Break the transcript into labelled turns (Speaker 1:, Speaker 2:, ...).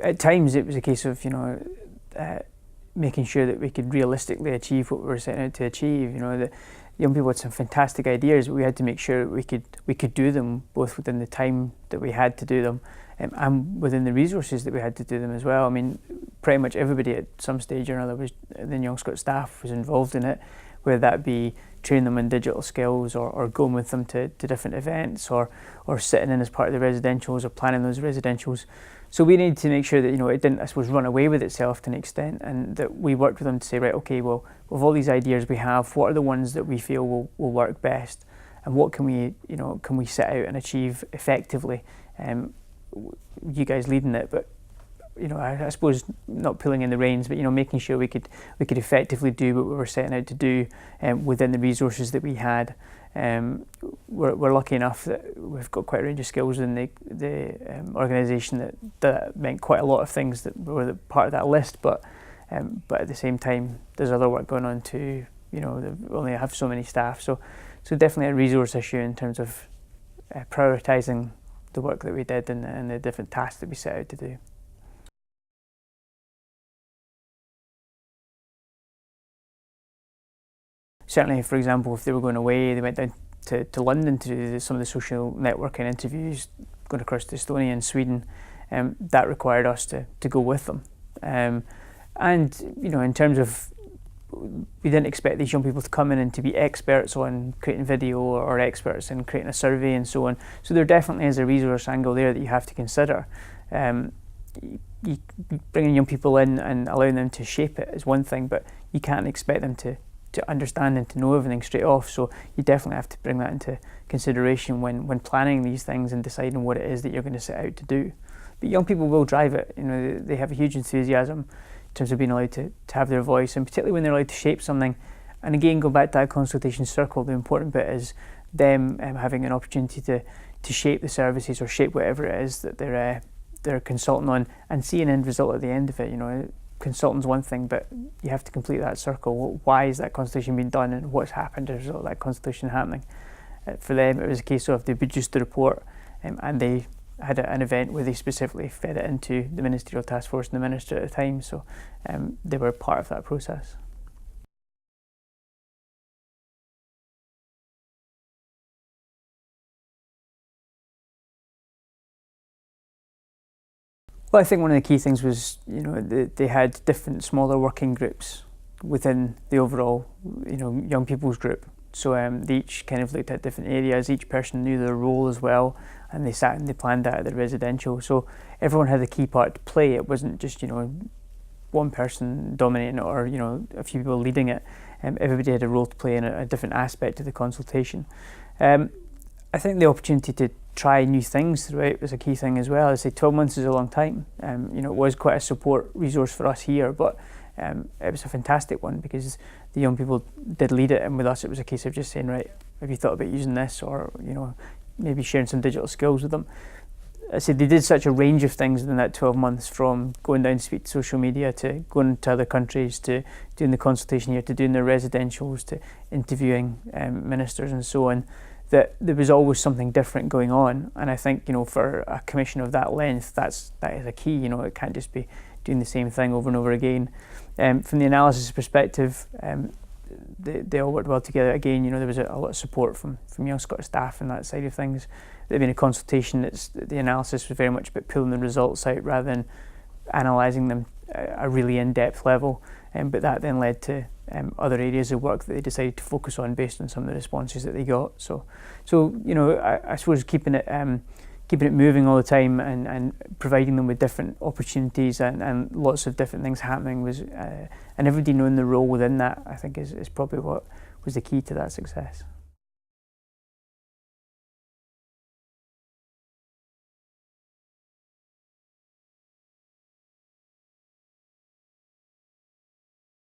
Speaker 1: At times it was a case of, making sure that we could realistically achieve what we were setting out to achieve. The young people had some fantastic ideas, but we had to make sure that we could do them both within the time that we had to do them, and within the resources that we had to do them as well. I mean, pretty much everybody at some stage or another the Young Scot staff was involved in it, whether that be training them in digital skills or going with them to different events or sitting in as part of the residentials or planning those residentials. So we needed to make sure that it didn't, I suppose, run away with itself to an extent, and that we worked with them to say, right, okay, well, with all these ideas we have, what are the ones that we feel will work best, and what can we set out and achieve effectively? You guys leading it, but I suppose not pulling in the reins, but making sure we could effectively do what we were setting out to do within the resources that we had. We're lucky enough that we've got quite a range of skills in the organisation that meant quite a lot of things that were part of that list, but at the same time there's other work going on too. They only have so many staff, so definitely a resource issue in terms of prioritising the work that we did and the different tasks that we set out to do. Certainly, for example, if they were going away, they went down to London to do some of the social networking interviews, going across to Estonia and Sweden, that required us to go with them. And in terms of, we didn't expect these young people to come in and to be experts on creating video or experts in creating a survey and so on. So there definitely is a resource angle there that you have to consider. You bringing young people in and allowing them to shape it is one thing, but you can't expect them to understand and to know everything straight off. So you definitely have to bring that into consideration when planning these things and deciding what it is that you're going to set out to do. But young people will drive it. They have a huge enthusiasm in terms of being allowed to have their voice, and particularly when they're allowed to shape something. And again, go back to that consultation circle, the important bit is them having an opportunity to shape the services or shape whatever it is that they're consulting on, and see an end result at the end of it. Consulting's one thing, but you have to complete that circle. Why is that consultation being done, and what's happened as a result of that consultation happening? For them, it was a case of they produced the report, and they had an event where they specifically fed it into the ministerial task force and the minister at the time, so they were part of that process. Well, I think one of the key things was, they had different smaller working groups within the overall, young people's group. So they each kind of looked at different areas. Each person knew their role as well, and they sat and they planned that at the residential. So everyone had a key part to play. It wasn't just one person dominating it or a few people leading it. Everybody had a role to play in a different aspect of the consultation. I think the opportunity to try new things throughout was a key thing as well. I say 12 months is a long time. It was quite a support resource for us here, but it was a fantastic one because the young people did lead it, and with us it was a case of just saying, right, have you thought about using this, or maybe sharing some digital skills with them. I said they did such a range of things in that 12 months, from going down to speak to social media, to going to other countries, to doing the consultation here, to doing their residentials, to interviewing ministers and so on, that there was always something different going on. And I think for a commission of that length, that is a key. It can't just be doing the same thing over and over again. From the analysis perspective, they all worked well together. Again, there was a lot of support from Young Scot staff and that side of things. There'd been a consultation. The analysis was very much about pulling the results out rather than analysing them at a really in-depth level. But that then led to other areas of work that they decided to focus on based on some of the responses that they got. So I suppose keeping it moving all the time and providing them with different opportunities and lots of different things happening was, and everybody knowing the role within that, I think is probably what was the key to that success.